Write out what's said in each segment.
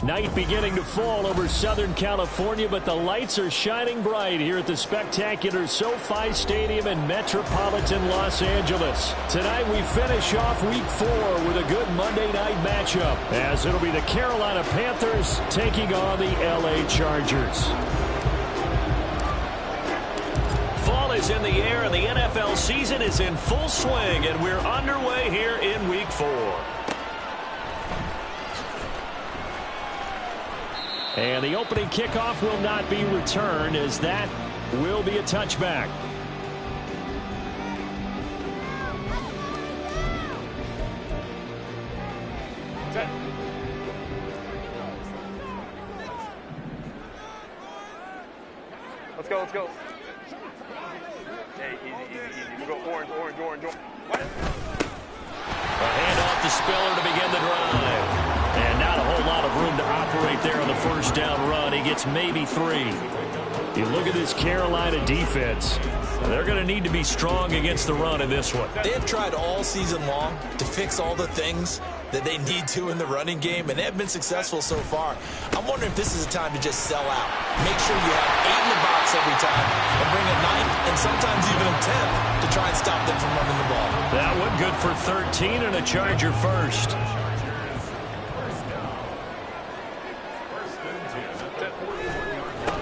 Night beginning to fall over Southern California, but the lights are shining bright here at the spectacular SoFi Stadium in metropolitan Los Angeles. Tonight we finish off Week 4 with a good Monday night matchup, as it'll be the Carolina Panthers taking on the LA Chargers. Fall is in the air, and the NFL season is in full swing, and we're underway here in Week 4. And the opening kickoff will not be returned, as that will be a touchback. Let's go, let's go. Hey, easy. We go orange. What? A handoff to Spiller to begin the drive. And not a whole lot of room to operate there on the first down run. He gets maybe 3. You look at this Carolina defense. They're going to need to be strong against the run in this one. They have tried all season long to fix all the things that they need to in the running game, and they have been successful so far. I'm wondering if this is a time to just sell out. Make sure you have 8 in the box every time and bring a 9th and sometimes even a 10th to try and stop them from running the ball. That one good for 13 and a Charger first.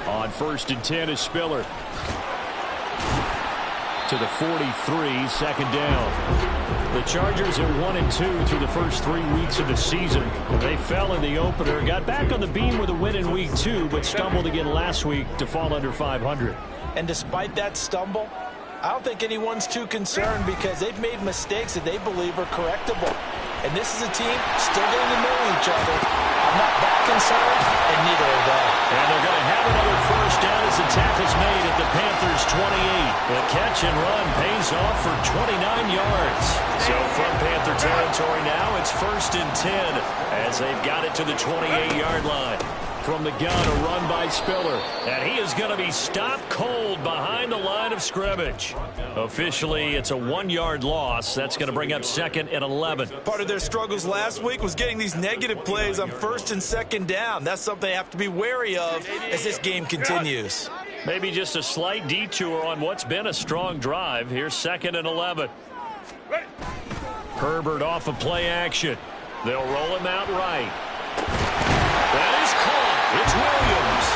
On 1st and 10 is Spiller. To the 43, second down. The Chargers are 1-2 through the first 3 weeks of the season. They fell in the opener, got back on the beam with a win in Week 2, but stumbled again last week to fall under 500. And despite that stumble, I don't think anyone's too concerned because they've made mistakes that they believe are correctable. And this is a team still getting to know each other. I'm not that concerned, and neither are they. And they're going to have another first down as the tackle's made at the Panthers' 28. The catch and run pays off for 29 yards. So from Panther territory now, it's 1st and 10 as they've got it to the 28-yard line. From the gun, a run by Spiller. And he is going to be stopped cold behind the line of scrimmage. Officially, it's a 1-yard loss. That's going to bring up 2nd and 11. Part of their struggles last week was getting these negative plays on 1st and 2nd down. That's something they have to be wary of as this game continues. Maybe just a slight detour on what's been a strong drive. Here's 2nd and 11. Herbert off of play action. They'll roll him out right. That is caught. It's Williams.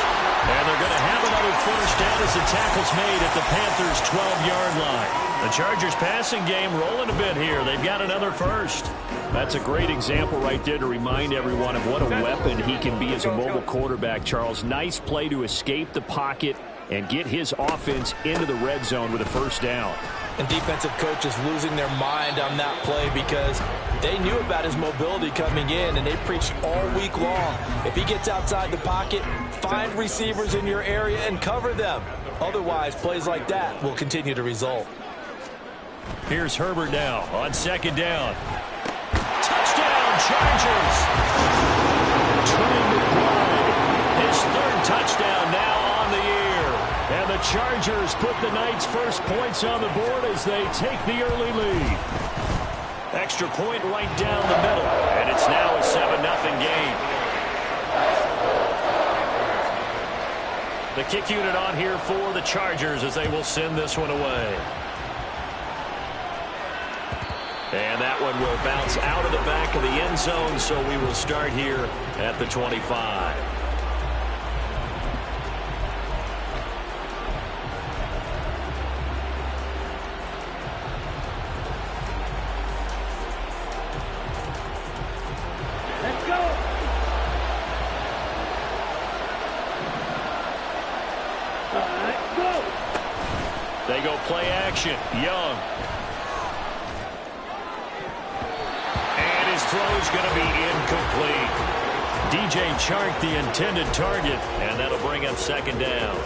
And they're going to have another first down as the tackle's made at the Panthers' 12-yard line. The Chargers passing game rolling a bit here. They've got another first. That's a great example right there to remind everyone of what a weapon he can be as a mobile quarterback, Charles. Nice play to escape the pocket and get his offense into the red zone with a first down. And defensive coaches losing their mind on that play because they knew about his mobility coming in, and they preached all week long. If he gets outside the pocket, find receivers in your area and cover them. Otherwise, plays like that will continue to result. Here's Herbert now on 2nd down. Touchdown, Chargers! Trey McBride, his 3rd touchdown now on the year. And the Chargers put the Knights' first points on the board as they take the early lead. Extra point right down the middle, and it's now a 7-0 game. The kick unit on here for the Chargers as they will send this one away. And that one will bounce out of the back of the end zone, so we will start here at the 25. They go play action. Young. And his throw is going to be incomplete. DJ Chark, the intended target, and that'll bring up 2nd down.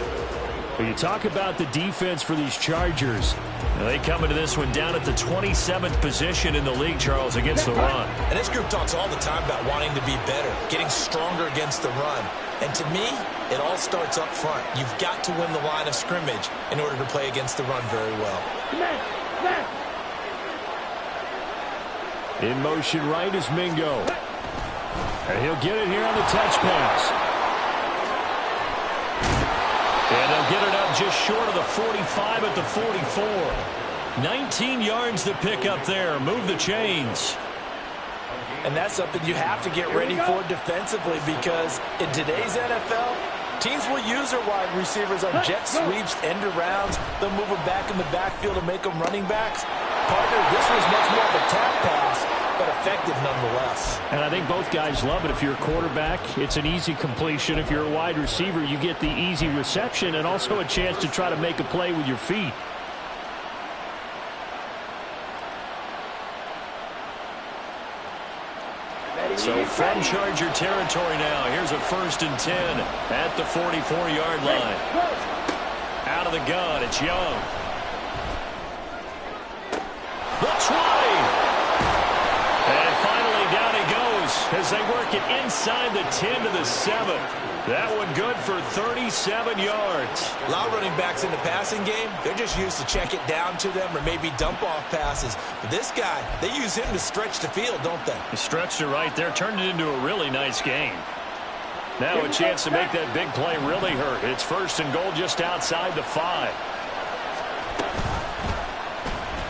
Well, you talk about the defense for these Chargers. Now, they come into this one down at the 27th position in the league, Charles, against the run. And this group talks all the time about wanting to be better, getting stronger against the run. And to me, it all starts up front. You've got to win the line of scrimmage in order to play against the run very well. In motion right is Mingo. And he'll get it here on the touch pass. And they'll get it up just short of the 45 at the 44. 19 yards to pick up there. Move the chains. And that's something you have to get ready for defensively, because in today's NFL, teams will use their wide receivers on jet sweeps, end arounds. They'll move them back in the backfield to make them running backs. Partner, this was much more of a tap pass, but effective nonetheless. And I think both guys love it. If you're a quarterback, it's an easy completion. If you're a wide receiver, you get the easy reception and also a chance to try to make a play with your feet. So from Charger territory now, here's a 1st and 10 at the 44-yard line. Out of the gun, it's Young. The 20. And finally down he goes as they work it inside the 10 to the 7. That one good for 37 yards. A lot of running backs in the passing game, they're just used to check it down to them or maybe dump off passes. But this guy, they use him to stretch the field, don't they? He stretched it right there, turned it into a really nice game. Now a chance to make that big play really hurt. It's 1st and goal just outside the 5.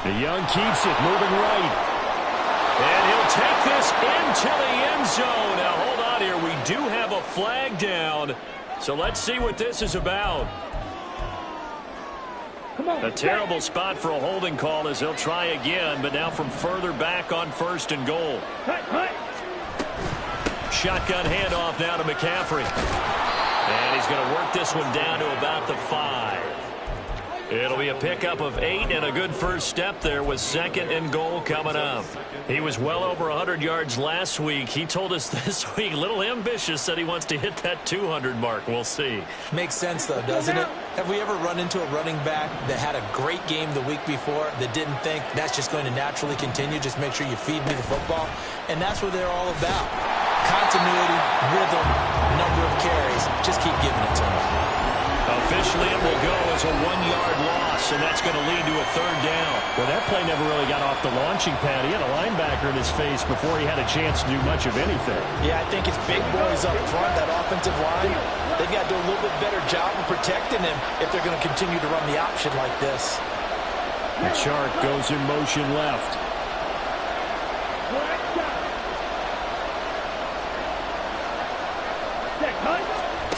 The Young keeps it, moving right. And he'll take this into the end zone. Now, hold on here. We do have a flag down. So let's see what this is about. A terrible spot for a holding call as they'll try again, but now from further back on 1st and goal. Shotgun handoff now to McCaffrey. And he's going to work this one down to about the 5. It'll be a pickup of 8 and a good first step there with 2nd and goal coming up. He was well over 100 yards last week. He told us this week, a little ambitious, said he wants to hit that 200 mark. We'll see. Makes sense, though, doesn't it? Have we ever run into a running back that had a great game the week before that didn't think that's just going to naturally continue? Just make sure you feed me the football. And that's what they're all about. Continuity, rhythm, number of carries. Just keep giving it to them. Officially, it will go as a 1-yard loss, and that's going to lead to a 3rd down. Well, that play never really got off the launching pad. He had a linebacker in his face before he had a chance to do much of anything. Yeah, I think it's big boys up front, that offensive line. They've got to do a little bit better job of protecting him if they're going to continue to run the option like this. The Shark goes in motion left.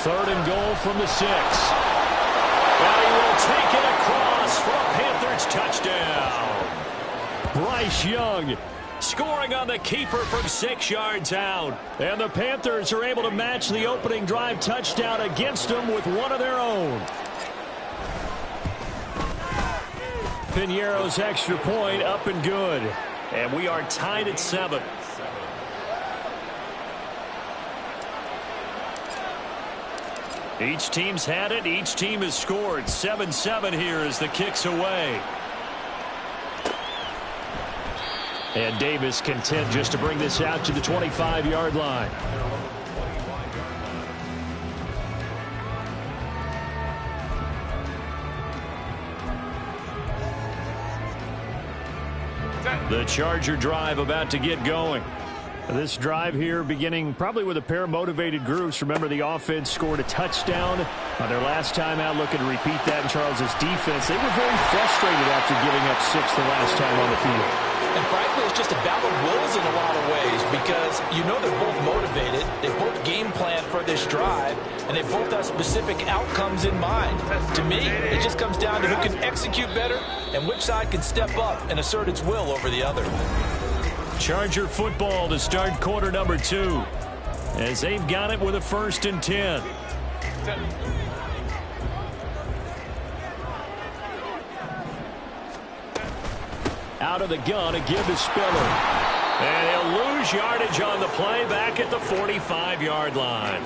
Third and goal from the 6. And he will take it across for a Panthers touchdown. Bryce Young scoring on the keeper from 6 yards out. And the Panthers are able to match the opening drive touchdown against them with one of their own. Piñeiro's extra point up and good. And we are tied at 7. Each team's had it. Each team has scored. 7-7 here as the kick's away. And Davis content just to bring this out to the 25-yard line. The Charger drive about to get going. This drive here beginning probably with a pair of motivated groups. Remember, the offense scored a touchdown on their last time out, looking to repeat that in Charles's defense. They were very frustrated after giving up 6 the last time on the field. And frankly, it's just a battle of wills in a lot of ways, because you know they're both motivated, they both game plan for this drive, and they both have specific outcomes in mind. To me, it just comes down to who can execute better and which side can step up and assert its will over the other. Charger football to start quarter number 2 as they've got it with a 1st and 10. Out of the gun, a give to Spiller. And he'll lose yardage on the play back at the 45-yard line.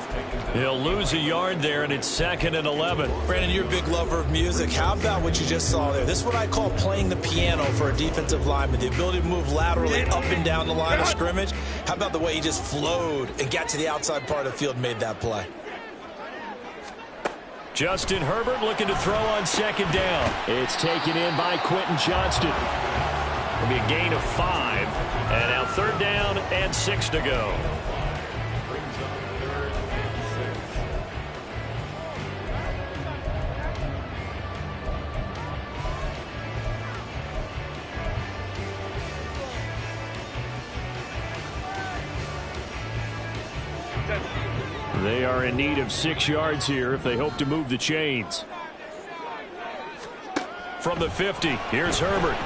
He'll lose a yard there, and it's 2nd and 11. Brandon, you're a big lover of music. How about what you just saw there? This is what I call playing the piano for a defensive lineman. The ability to move laterally up and down the line of scrimmage. How about the way he just flowed and got to the outside part of the field and made that play? Justin Herbert looking to throw on 2nd down. It's taken in by Quentin Johnston. It'll be a gain of 5. And now 3rd down and 6 to go. They are in need of 6 yards here if they hope to move the chains. From the 50, here's Herbert.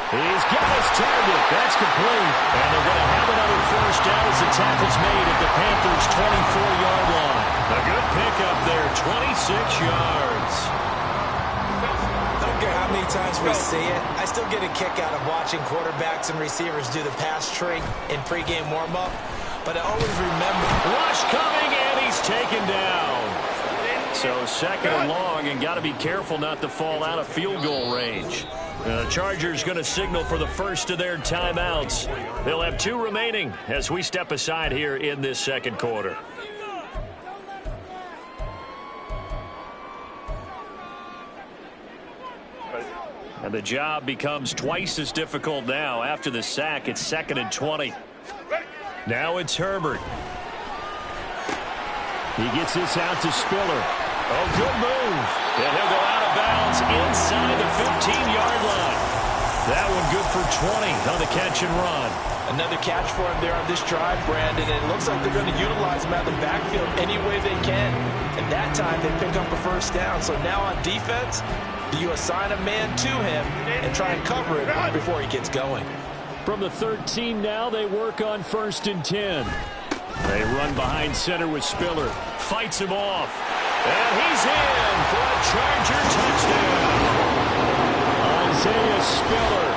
He's got his target. That's complete. And they're going to have another 1st down as the tackle's made at the Panthers' 24-yard line. A good pickup there, 26 yards. I don't care how many times we see it. I still get a kick out of watching quarterbacks and receivers do the pass tree in pregame warm-up. But I always remember. Rush coming, and he's taken down. So 2nd and long, and got to be careful not to fall out of field goal range. The Chargers going to signal for the first of their timeouts. They'll have 2 remaining as we step aside here in this 2nd quarter. And the job becomes twice as difficult now. After the sack, it's 2nd and 20. Now it's Herbert. He gets this out to Spiller. Oh, good move. And he'll go out of bounds inside the 15-yard line. That one good for 20 on the catch and run. Another catch for him there on this drive, Brandon. And it looks like they're going to utilize him out of the backfield any way they can. And that time they pick up a 1st down. So now on defense, do you assign a man to him and try and cover it before he gets going? From the 13 now, they work on 1st and 10. They run behind center with Spiller. Fights him off. And he's in for a Charger touchdown. Isaiah Spiller,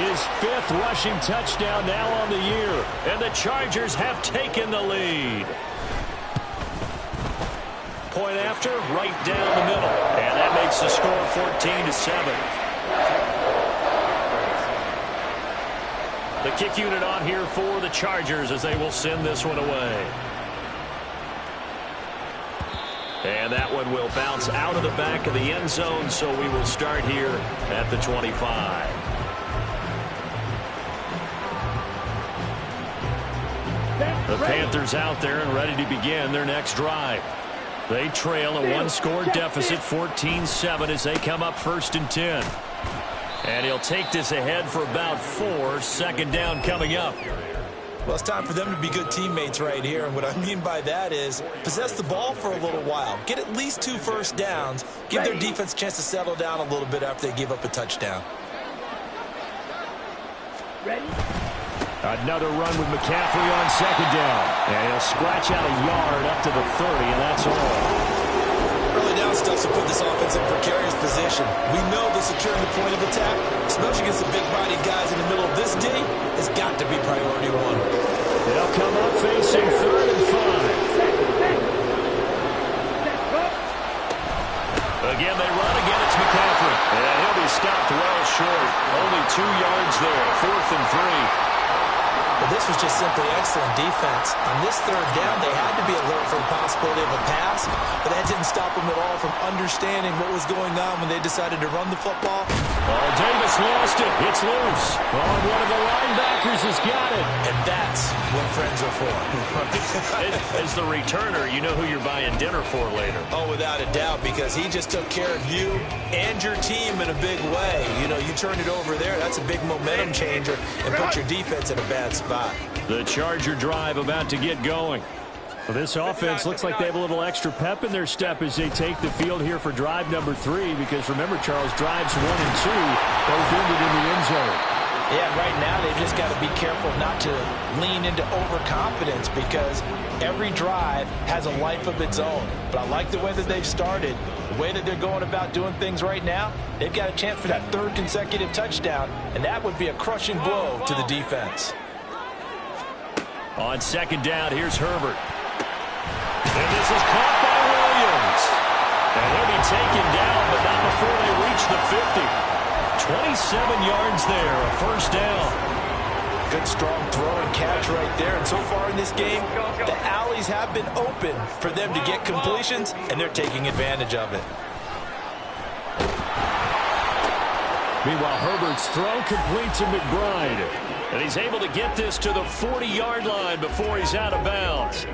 his 5th rushing touchdown now on the year. And the Chargers have taken the lead. Point after, right down the middle. And that makes the score 14-7. The kick unit on here for the Chargers as they will send this one away. And that one will bounce out of the back of the end zone, so we will start here at the 25. The Panthers out there and ready to begin their next drive. They trail a 1-score deficit, 14-7, as they come up 1st and 10. And he'll take this ahead for about 4. 2nd down coming up. Well, it's time for them to be good teammates right here. And what I mean by that is possess the ball for a little while. Get at least 2 1st downs. Give their defense a chance to settle down a little bit after they give up a touchdown. Another run with McCaffrey on 2nd down. And he'll scratch out a yard up to the 30, and that's all. Early down stuff to put this offense in precarious position. We know that securing the point of attack, especially against the big-bodied guys in the middle of this D, has got to be priority 1. They'll come up facing 3rd and 5. Again, they run. Again, it's McCaffrey. And he'll be stopped well short. Only 2 yards there. 4th and 3. But this was just simply excellent defense. On this 3rd down, they had to be alert for the possibility of a pass, but that didn't stop them at all from understanding what was going on when they decided to run the football. Oh, Davis lost it. It's loose. Oh, one of the linebackers has got it. And that's what friends are for. As the returner, you know who you're buying dinner for later. Oh, without a doubt, because he just took care of you and your team in a big way. You know, you turn it over there, that's a big momentum changer, and put your defense in a bad spot. The Charger drive about to get going. Well, this offense looks like they have a little extra pep in their step as they take the field here for drive number 3, because remember, Charles, drives 1 and 2 both ended in the end zone. Yeah, right now they've just got to be careful not to lean into overconfidence because every drive has a life of its own. But I like the way that they've started, the way that they're going about doing things right now. They've got a chance for that third consecutive touchdown, and that would be a crushing blow to the defense. On second down, here's Herbert. And this is caught by Williams. And they'll be taken down, but not before they reach the 50. 27 yards there, a first down. Good strong throw and catch right there. And so far in this game, the alleys have been open for them to get completions, and they're taking advantage of it. Meanwhile, Herbert's throw complete to McBride. And he's able to get this to the 40-yard line before he's out of bounds.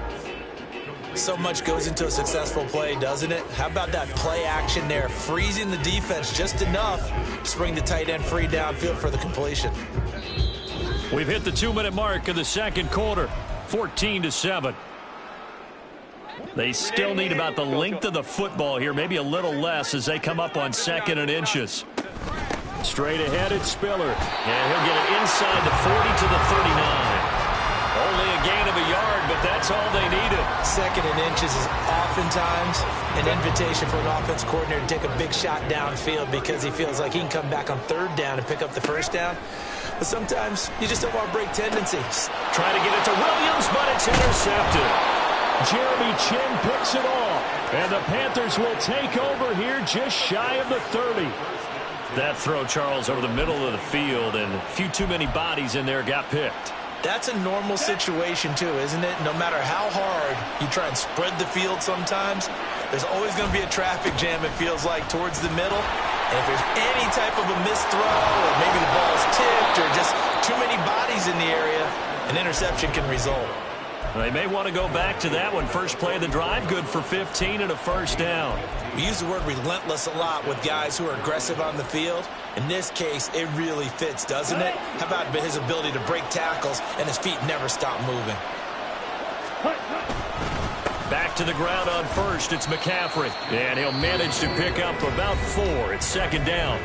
So much goes into a successful play, doesn't it? How about that play action there, freezing the defense just enough to bring the tight end free downfield for the completion. We've hit the 2-minute mark of the second quarter, 14-7. They still need about the length of the football here, maybe a little less as they come up on second and inches. Straight ahead, it's Spiller. And he'll get it inside the 40 to the 39. Only a gain of a yard, but that's all they needed. Second and inches is oftentimes an invitation for an offense coordinator to take a big shot downfield because he feels like he can come back on third down and pick up the first down. But sometimes you just don't want to break tendencies. Try to get it to Williams, but it's intercepted. Jeremy Chin picks it off, and the Panthers will take over here just shy of the 30. That throw, Charles, over the middle of the field, and a few too many bodies in there got picked. That's a normal situation, too, isn't it? No matter how hard you try and spread the field sometimes, there's always going to be a traffic jam, it feels like, towards the middle. And if there's any type of a missed throw, or maybe the ball's tipped, or just too many bodies in the area, an interception can result. They may want to go back to that one. First play of the drive, good for 15 and a first down. We use the word relentless a lot with guys who are aggressive on the field. In this case, it really fits, doesn't it? How about his ability to break tackles and his feet never stop moving? Back to the ground on first, it's McCaffrey. And he'll manage to pick up about 4. It's second down.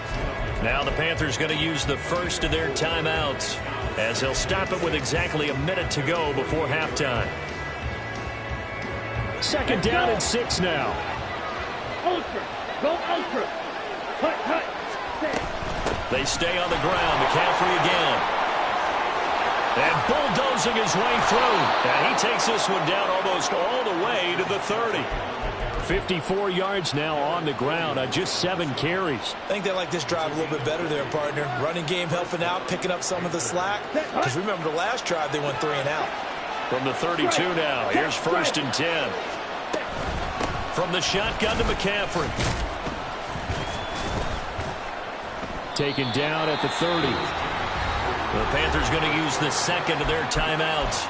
Now the Panthers going to use the first of their timeouts as they'll stop it with exactly a minute to go before halftime. Second down and 6 now. Ultra. Go ultra. Cut. They stay on the ground. McCaffrey again. And bulldozing his way through. And he takes this one down almost all the way to the 30. 54 yards now on the ground on just 7 carries. I think they like this drive a little bit better there, partner. Running game helping out, picking up some of the slack. Because remember the last drive, they went 3 and out. From the 32 now, here's first and 10. From the shotgun to McCaffrey. Taken down at the 30. The Panthers going to use the second of their timeouts.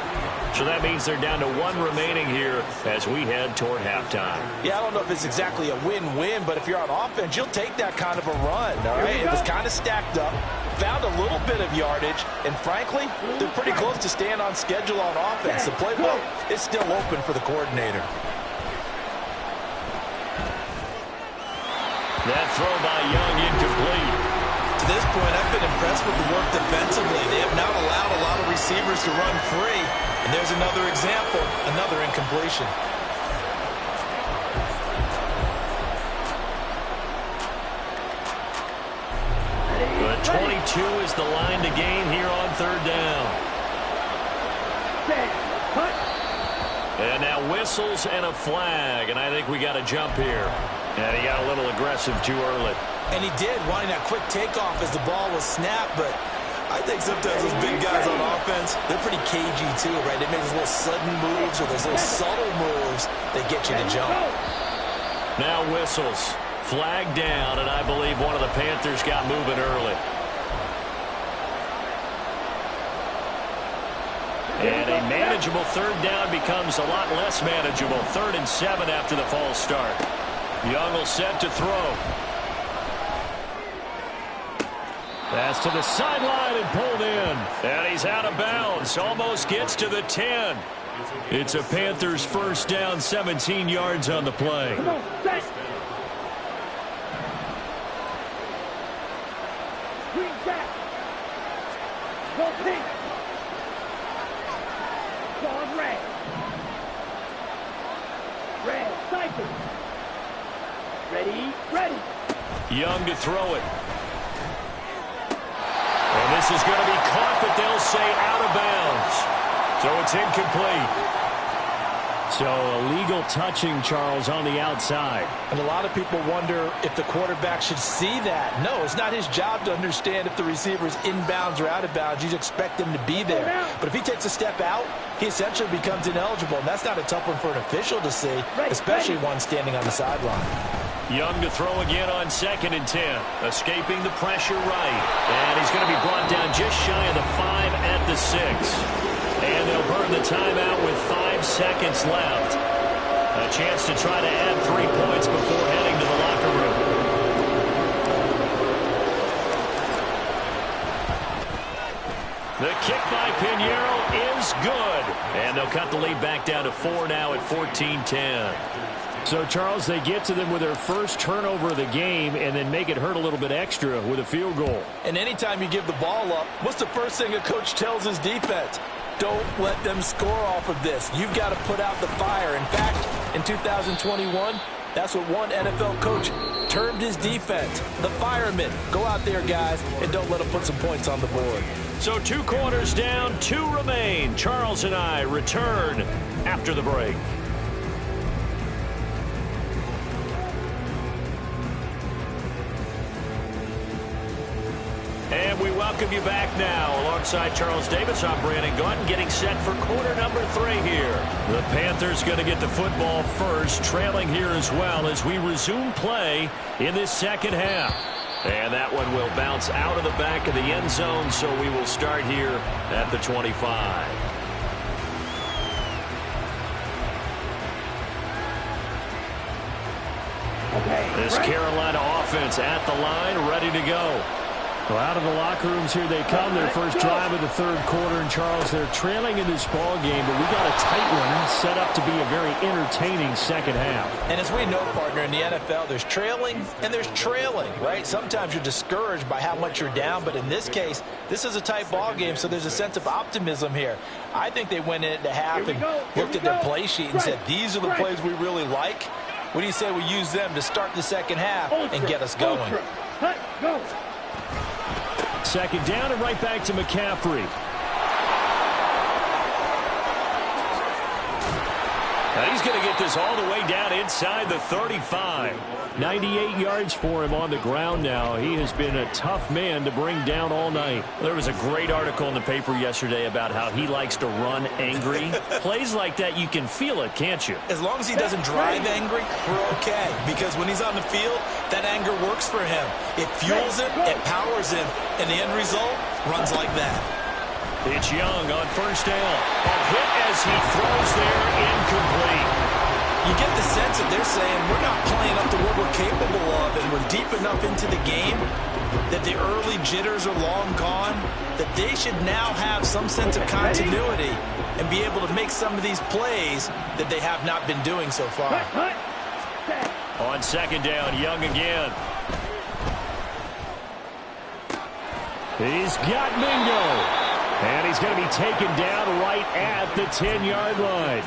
So that means they're down to 1 remaining here as we head toward halftime. Yeah, I don't know if it's exactly a win-win, but if you're on offense, you'll take that kind of a run, all right? It was kind of stacked up, found a little bit of yardage, and frankly, they're pretty close to staying on schedule on offense. The playbook is still open for the coordinator. That throw by Young incomplete. To this point, I've been impressed with the work defensively. They have not allowed a lot of receivers to run free. And there's another example, another incompletion. But 22 is the line to gain here on third down. And now whistles and a flag. And I think we got a jump here. And he got a little aggressive too early. And he did, wanting that quick takeoff as the ball was snapped, but I think sometimes those big guys on offense, they're pretty cagey too, right? They make those little sudden moves or those little subtle moves that get you to jump. Now whistles. Flag down, and I believe one of the Panthers got moving early. And a manageable third down becomes a lot less manageable. 3rd and 7 after the false start. Young will set to throw. Pass to the sideline and pulled in. And he's out of bounds. Almost gets to the 10. It's a Panthers first down, 17 yards on the play. Ready, ready. Young to throw it. And this is going to be caught, but they'll say out of bounds. So it's incomplete. So illegal touching, Charles, on the outside. And a lot of people wonder if the quarterback should see that. No, it's not his job to understand if the receiver is inbounds or out of bounds. You expect him to be there. But if he takes a step out, he essentially becomes ineligible. And that's not a tough one for an official to see, especially one standing on the sideline. Young to throw again on 2nd and 10. Escaping the pressure right. And he's going to be brought down just shy of the 5 at the 6. And they'll burn the timeout with 5 seconds left. A chance to try to add 3 points before heading to the locker room. The kick by Pinheiro is good. And they'll cut the lead back down to 4 now at 14-10. So, Charles, they get to them with their first turnover of the game and then make it hurt a little bit extra with a field goal. And anytime you give the ball up, what's the first thing a coach tells his defense? Don't let them score off of this. You've got to put out the fire. In fact, in 2021, that's what one NFL coach termed his defense. The firemen. Go out there, guys, and don't let them put some points on the board. So 2 quarters down, 2 remain. Charles and I return after the break. And we welcome you back now. Alongside Charles Davis, I'm Brandon Gaudin, getting set for quarter number 3 here. The Panthers going to get the football first, trailing here as well as we resume play in this second half. And that one will bounce out of the back of the end zone, so we will start here at the 25. This Carolina offense at the line, ready to go. Well, out of the locker rooms here they come. Their first drive of the 3rd quarter. And, Charles, they're trailing in this ball game, but we got a tight one set up to be a very entertaining second half. And as we know, partner, in the NFL, there's trailing and there's trailing, right? Sometimes you're discouraged by how much you're down, but in this case, this is a tight ball game, so there's a sense of optimism here. I think they went into half and looked at their play sheet and said, these are the plays we really like. What do you say we use them to start the second half and get us going? Go. 2nd down and right back to McCaffrey. Now he's going to get this all the way down inside the 35. 98 yards for him on the ground now. He has been a tough man to bring down all night. There was a great article in the paper yesterday about how he likes to run angry. Plays like that, you can feel it, can't you? As long as he doesn't drive angry, we're okay. Because when he's on the field, that anger works for him. It fuels him, it powers him, and the end result runs like that. It's Young on 1st down. A hit as he throws there, incomplete. You get the sense that they're saying we're not playing up to what we're capable of, and we're deep enough into the game that the early jitters are long gone, that they should now have some sense of continuity and be able to make some of these plays that they have not been doing so far. On 2nd down, Young again. He's got Mingo. And he's going to be taken down right at the 10-yard line.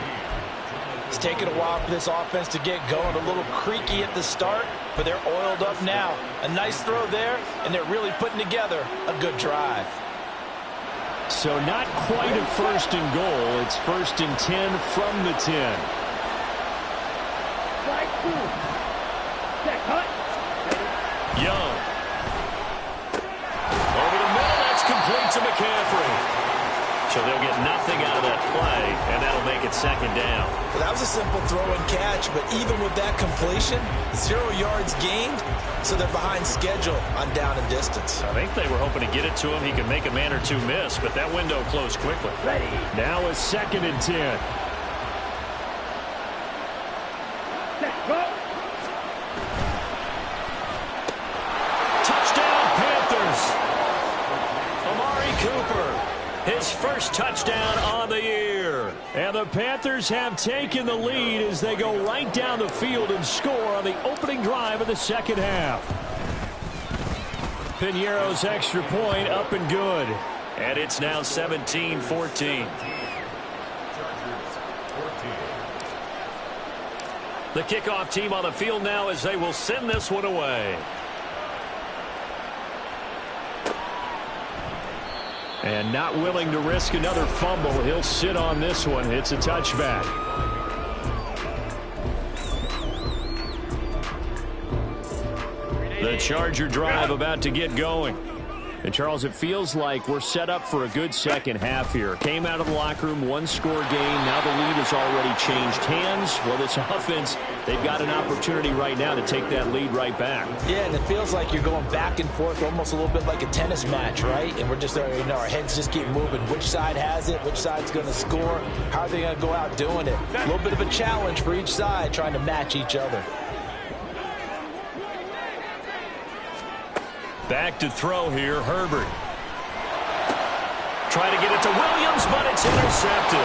It's taken a while for this offense to get going. A little creaky at the start, but they're oiled up now. A nice throw there, and they're really putting together a good drive. So not quite a 1st and goal. It's 1st and 10 from the 10. Young. Over the middle, that's complete to McCaffrey. So they'll get nothing out of that play, and that'll make it 2nd down. Well, that was a simple throw and catch, but even with that completion, 0 yards gained, so they're behind schedule on down and distance. I think they were hoping to get it to him. He could make a man or 2 miss, but that window closed quickly. Ready. Now it's 2nd and 10. Set. Go. Touchdown, Panthers. Amari Cooper. His first touchdown on the year. And the Panthers have taken the lead as they go right down the field and score on the opening drive of the second half. Pinheiro's extra point up and good. And it's now 17-14. The kickoff team on the field now as they will send this one away. And not willing to risk another fumble. He'll sit on this one. It's a touchback. The Charger drive about to get going. And, Charles, it feels like we're set up for a good second half here. Came out of the locker room, one-score game. Now the lead has already changed hands. Well, this offense, they've got an opportunity right now to take that lead right back. Yeah, and it feels like you're going back and forth, almost a little bit like a tennis match, right? And we're just, our heads just keep moving. Which side has it? Which side's going to score? How are they going to go out doing it? A little bit of a challenge for each side, trying to match each other. Back to throw here, Herbert. Trying to get it to Williams, but it's intercepted.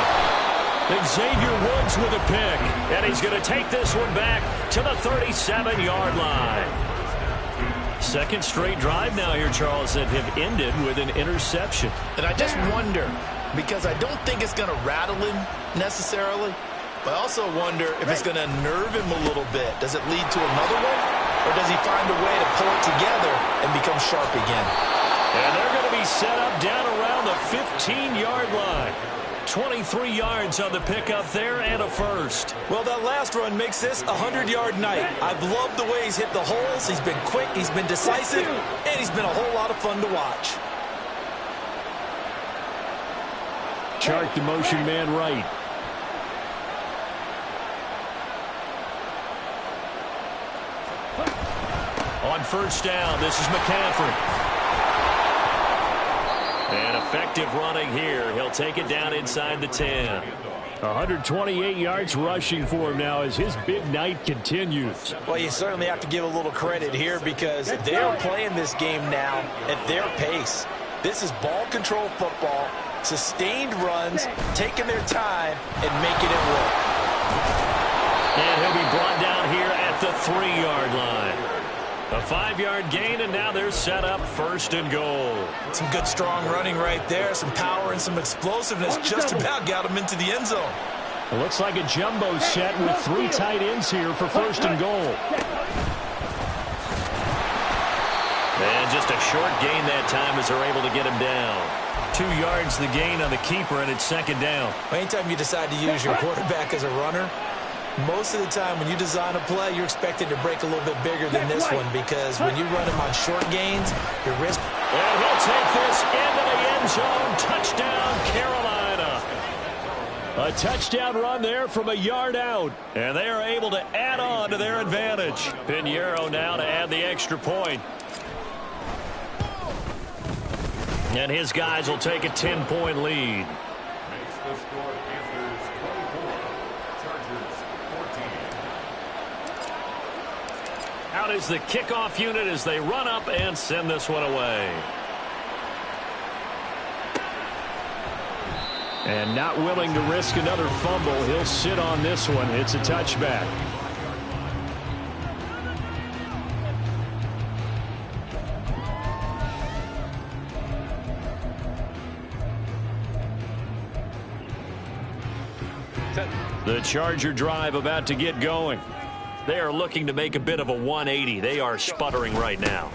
Xavier Woods with a pick, and he's going to take this one back to the 37-yard line. Second straight drive now here, Charles, that have ended with an interception. And I just wonder, because I don't think it's going to rattle him necessarily, but I also wonder if it's going to nerve him a little bit. Does it lead to another one? Or does he find a way to pull it together and become sharp again? And they're going to be set up down around the 15-yard line. 23 yards on the pickup there and a first. Well, that last run makes this a 100-yard night. I've loved the way he's hit the holes. He's been quick, he's been decisive, and he's been a whole lot of fun to watch. Chark the motion man right. On first down, this is McCaffrey. And effective running here. He'll take it down inside the 10. 128 yards rushing for him now as his big night continues. Well, you certainly have to give a little credit here because they're playing this game now at their pace. This is ball control football, sustained runs, taking their time, and making it work. And he'll be brought down here at the 3-yard line. A 5-yard gain, and now they're set up first and goal. Some good, strong running right there. Some power and some explosiveness just about got him into the end zone. It looks like a jumbo set with 3 tight ends here for first and goal. And just a short gain that time as they're able to get him down. 2 yards the gain on the keeper, and it's second down. Anytime you decide to use your quarterback as a runner, most of the time when you design a play, you're expected to break a little bit bigger than this one because when you run him on short gains, your risk. And he'll take this into the end zone. Touchdown, Carolina. A touchdown run there from a yard out. And they are able to add on to their advantage. Pinheiro now to add the extra point. And his guys will take a 10-point lead. Out is the kickoff unit as they run up and send this one away. And not willing to risk another fumble. He'll sit on this one. It's a touchback. The Charger drive about to get going. They are looking to make a bit of a 180. They are sputtering right now.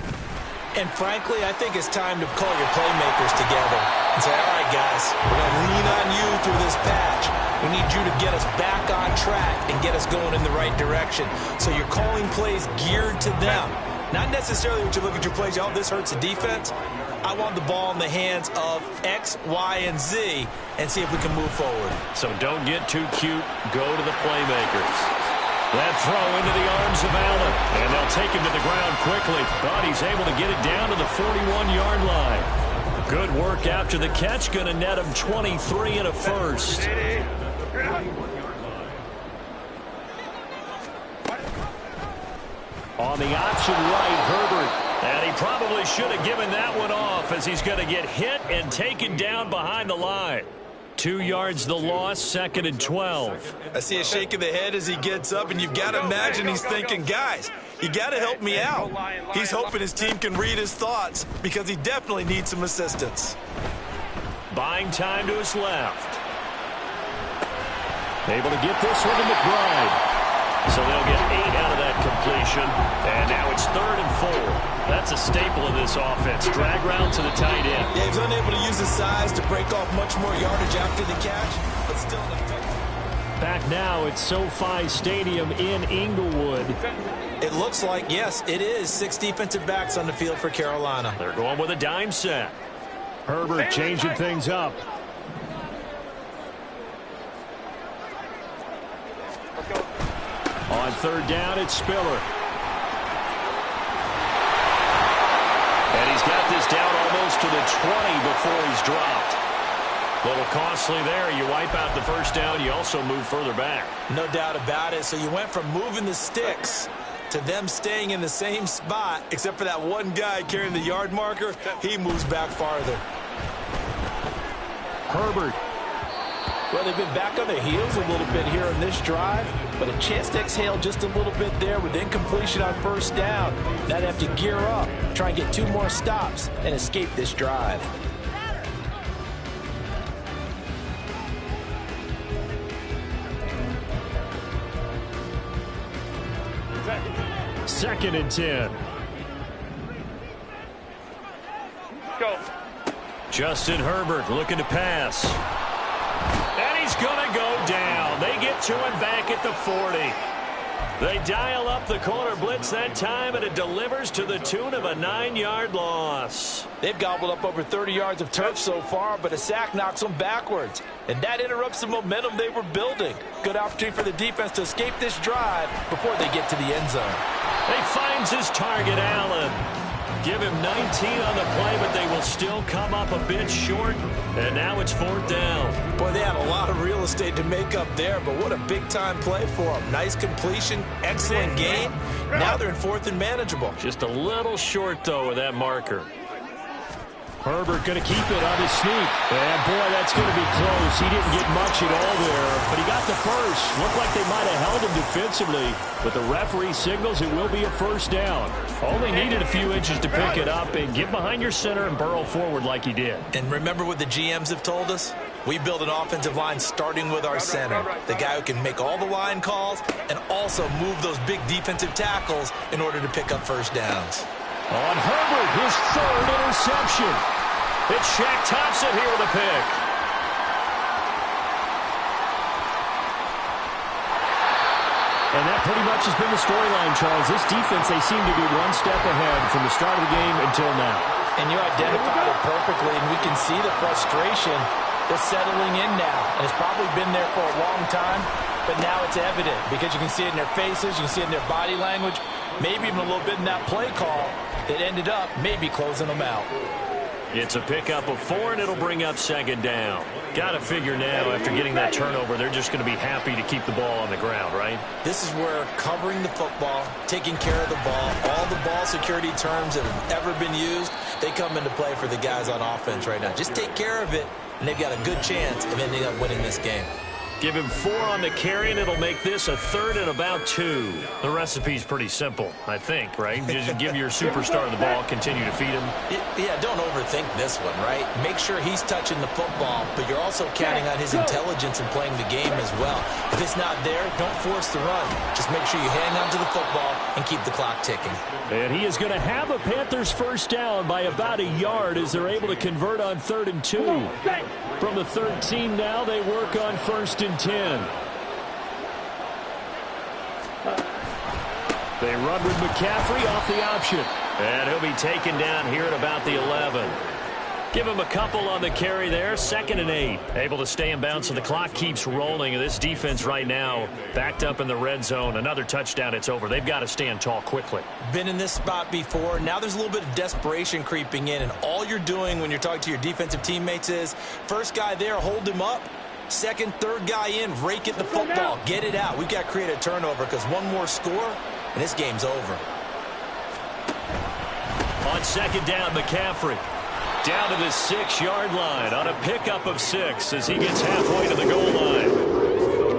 And frankly, I think it's time to call your playmakers together and say, all right, guys, we're going to lean on you through this patch. We need you to get us back on track and get us going in the right direction. So you're calling plays geared to them. Not necessarily when you look at your plays, oh, this hurts the defense. I want the ball in the hands of X, Y, and Z and see if we can move forward. So don't get too cute. Go to the playmakers. That throw into the arms of Allen. And they'll take him to the ground quickly. But he's able to get it down to the 41-yard line. Good work after the catch. Going to net him 23 and a first. On the option right, Herbert. And he probably should have given that one off as he's going to get hit and taken down behind the line. 2 yards the loss, 2nd and 12. I see a shake of the head as he gets up, and you've got to imagine he's thinking, guys, you got to help me out. He's hoping his team can read his thoughts because he definitely needs some assistance. Buying time to his left. Able to get this one to McBride. So they'll get 8 out of that completion. And now it's 3rd and 4. That's a staple of this offense. Drag route to the tight end. Yeah, he's unable to use his size to break off much more yardage after the catch, but still an effective. Back now at SoFi Stadium in Inglewood. It looks like, yes, it is 6 defensive backs on the field for Carolina. They're going with a dime set. Herbert changing things up. Let's go. On 3rd down, it's Spiller. And he's got this down almost to the 20 before he's dropped. A little costly there. You wipe out the first down. You also move further back. No doubt about it. So you went from moving the sticks to them staying in the same spot, except for that one guy carrying the yard marker. He moves back farther. Herbert. Well, they've been back on their heels a little bit here in this drive, but a chance to exhale just a little bit there with incompletion on 1st down. Now they have to gear up, try and get 2 more stops, and escape this drive. Second and 10. Let's go. Justin Herbert looking to pass. And he's going to go down. They get to him back at the 40. They dial up the corner blitz that time, and it delivers to the tune of a 9-yard loss. They've gobbled up over 30 yards of turf so far, but a sack knocks them backwards. And that interrupts the momentum they were building. Good opportunity for the defense to escape this drive before they get to the end zone. He finds his target, Allen. Give him 19 on the play, but they will still come up a bit short. And now it's 4th down. Boy, they had a lot of real estate to make up there, but what a big-time play for them. Nice completion, excellent gain. Now they're in 4th and manageable. Just a little short, though, with that marker. Herbert going to keep it on his sneak. And, boy, that's going to be close. He didn't get much at all there, but he got the first. Looked like they might have held him defensively, but the referee signals it will be a 1st down. Only needed a few inches to pick it up and get behind your center and burrow forward like he did. And remember what the GMs have told us? We build an offensive line starting with our center, the guy who can make all the line calls and also move those big defensive tackles in order to pick up 1st downs. On Herbert, his 3rd interception. It's Shaq Thompson here with a pick. And that pretty much has been the storyline, Charles. This defense, they seem to be one step ahead from the start of the game until now. And you identified it perfectly, and we can see the frustration that's settling in now. And it's probably been there for a long time, but now it's evident because you can see it in their faces, you can see it in their body language, maybe even a little bit in that play call that ended up maybe closing them out. It's a pickup of 4, and it'll bring up 2nd down. Got to figure now, after getting that turnover, they're just going to be happy to keep the ball on the ground, right? This is where covering the football, taking care of the ball, all the ball security terms that have ever been used, they come into play for the guys on offense right now. Just take care of it, and they've got a good chance of ending up winning this game. Give him 4 on the carry, and it'll make this a 3rd and about 2. The recipe's pretty simple, I think, right? Just give your superstar the ball, continue to feed him. Yeah, don't overthink this one, right? Make sure he's touching the football, but you're also counting on his intelligence in playing the game as well. If it's not there, don't force the run. Just make sure you hang on to the football and keep the clock ticking. And he is going to have a Panthers 1st down by about a yard as they're able to convert on 3rd and 2. From the 13 now, they work on 1st and 10. They run with McCaffrey off the option. And he'll be taken down here at about the 11. Give him a couple on the carry there. 2nd and 8. Able to stay in bounds, so the clock keeps rolling. This defense right now backed up in the red zone. Another touchdown, it's over. They've got to stand tall quickly. Been in this spot before. Now there's a little bit of desperation creeping in, and all you're doing when you're talking to your defensive teammates is, first guy there, hold him up. 2nd, 3rd guy in, rake at the football. Get it out. We've got to create a turnover because one more score, and this game's over. On 2nd down, McCaffrey. Down to the 6-yard line on a pickup of 6 as he gets halfway to the goal line.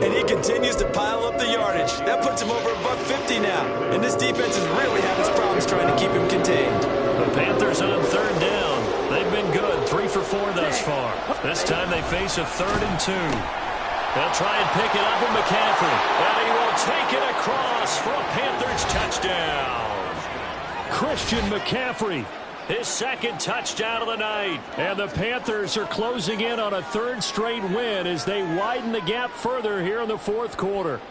And he continues to pile up the yardage. That puts him over $150 now. And this defense has really had its problems trying to keep him contained. The Panthers on 3rd down. They've been good, 3 for 4 thus far. This time they face a 3rd and 2. They'll try and pick it up with McCaffrey. And he will take it across Christian McCaffrey. His second touchdown of the night. And the Panthers are closing in on a third straight win as they widen the gap further here in the fourth quarter.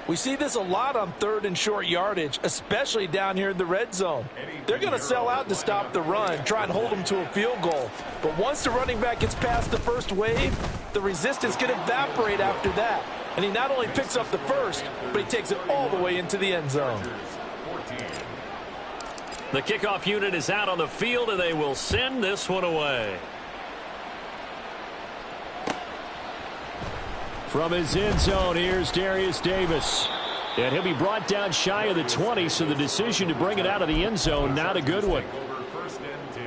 We see this a lot on third and short yardage, especially down here in the red zone. They're going to sell out to stop the run, try and hold them to a field goal. But once the running back gets past the first wave, the resistance can evaporate after that. And he not only picks up the first, but he takes it all the way into the end zone. The kickoff unit is out on the field, and they will send this one away. From his end zone, here's Darius Davis. And he'll be brought down shy of the 20, so the decision to bring it out of the end zone, not a good one. First and 10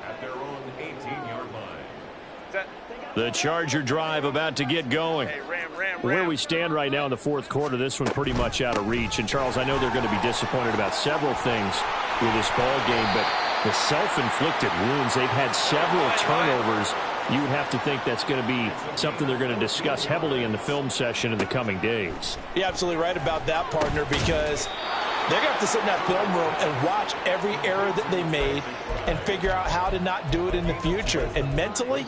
at their own 18-yard line. The Charger drive about to get going. Hey, ram. Where we stand right now in the fourth quarter, this one pretty much out of reach. And, Charles, I know they're going to be disappointed about several things with this ball game, but the self-inflicted wounds, they've had several turnovers. You would have to think that's going to be something they're going to discuss heavily in the film session in the coming days. You're absolutely right about that, partner, because they're going to have to sit in that film room and watch every error that they made and figure out how to not do it in the future. And mentally,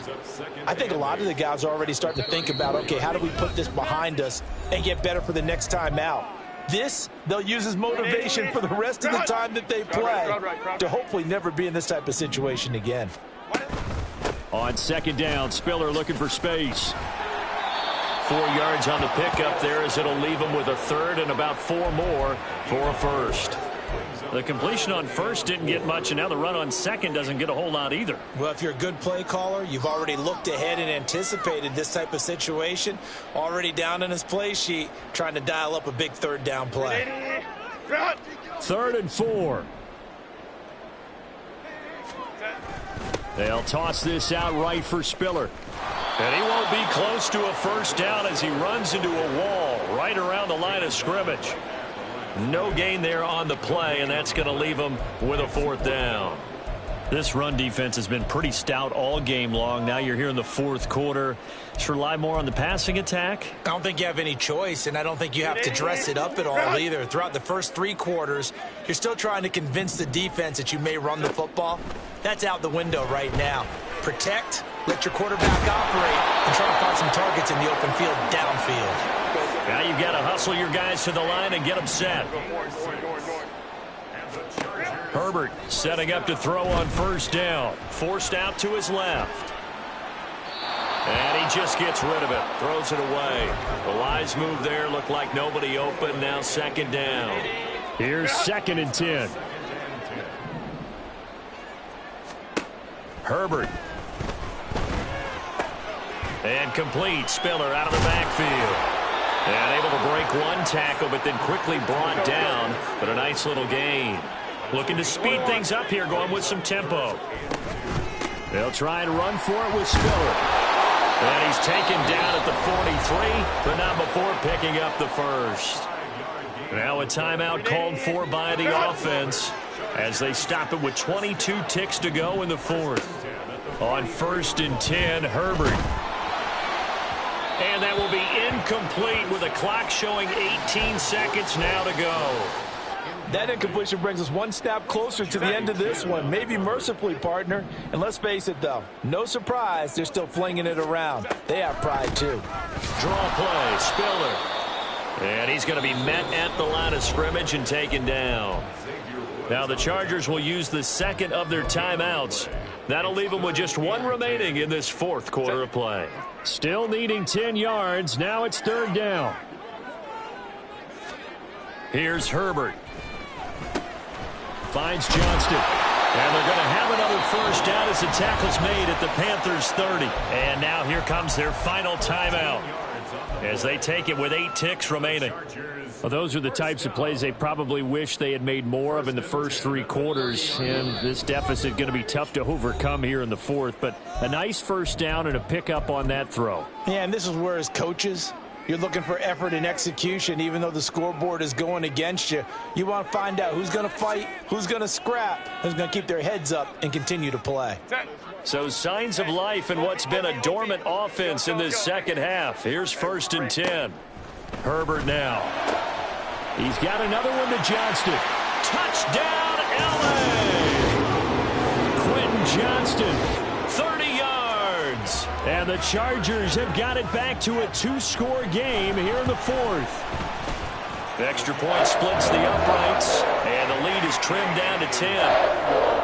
I think a lot of the guys are already starting to think about, okay, how do we put this behind us and get better for the next time out? This, they'll use as motivation for the rest of the time that they play to hopefully never be in this type of situation again. On second down, Spiller looking for space. 4 yards on the pickup there as it'll leave him with a third and about 4 more for a first. The completion on first didn't get much, and now the run on second doesn't get a whole lot either. Well, if you're a good play caller, you've already looked ahead and anticipated this type of situation. Already down in his play sheet, trying to dial up a big third down play. 3rd and 4. They'll toss this out right for Spiller. And he won't be close to a first down as he runs into a wall right around the line of scrimmage. No gain there on the play, and that's going to leave him with a 4th down. This run defense has been pretty stout all game long. Now you're here in the fourth quarter. Just rely more on the passing attack. I don't think you have any choice, and I don't think you have to dress it up at all either. Throughout the first 3 quarters, you're still trying to convince the defense that you may run the football. That's out the window right now. Protect, let your quarterback operate, and try to find some targets in the open field downfield. Now you've got to hustle your guys to the line and get them set. Herbert setting up to throw on first down. Forced out to his left. And he just gets rid of it. Throws it away. The wise move there. Looked like nobody open. Now second down. Here's 2nd and 10. Herbert. And complete. Spiller out of the backfield. And able to break one tackle, but then quickly brought down. But a nice little gain. Looking to speed things up here, going with some tempo. They'll try and run for it with Spiller. And he's taken down at the 43, but not before picking up the first. Now a timeout called for by the offense as they stop it with 22 ticks to go in the fourth. On 1st and 10, Herbert. And that will be incomplete with the clock showing 18 seconds now to go. That incompletion brings us one step closer to the end of this one. Maybe mercifully, partner. And let's face it, though, no surprise, they're still flinging it around. They have pride, too. Draw play, Spiller. And he's going to be met at the line of scrimmage and taken down. Now the Chargers will use the second of their timeouts. That'll leave them with just 1 remaining in this fourth quarter of play. Still needing 10 yards. Now it's 3rd down. Here's Herbert. Finds Johnston. And they're going to have another first down as the tackle's made at the Panthers 30. And now here comes their final timeout as they take it with 8 ticks remaining. Well, those are the types of plays they probably wish they had made more of in the first 3 quarters. And this deficit going to be tough to overcome here in the fourth. But a nice first down and a pickup on that throw. Yeah, and this is where as coaches, you're looking for effort and execution, even though the scoreboard is going against you. You want to find out who's going to fight, who's going to scrap, who's going to keep their heads up and continue to play. So signs of life in what's been a dormant offense in this second half. Here's 1st and 10. Herbert now. He's got another one to Johnston. Touchdown, Johnston, 30 yards. And the Chargers have got it back to a 2-score game here in the fourth. The extra point splits the uprights, and the lead is trimmed down to 10.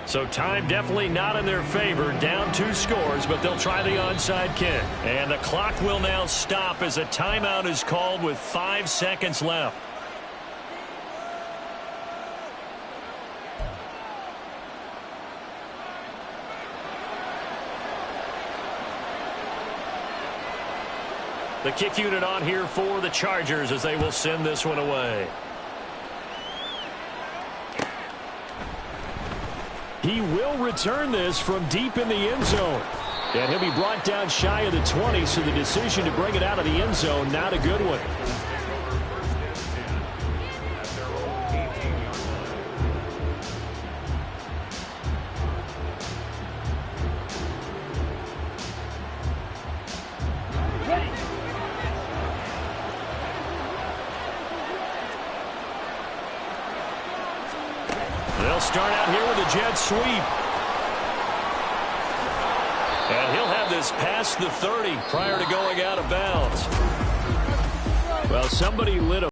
So time definitely not in their favor. Down 2 scores, but they'll try the onside kick. And the clock will now stop as a timeout is called with 5 seconds left. The kick unit on here for the Chargers as they will send this one away. He will return this from deep in the end zone. And he'll be brought down shy of the 20, so the decision to bring it out of the end zone, not a good one. They'll start out here with a jet sweep. And he'll have this past the 30 prior to going out of bounds. Well, somebody lit a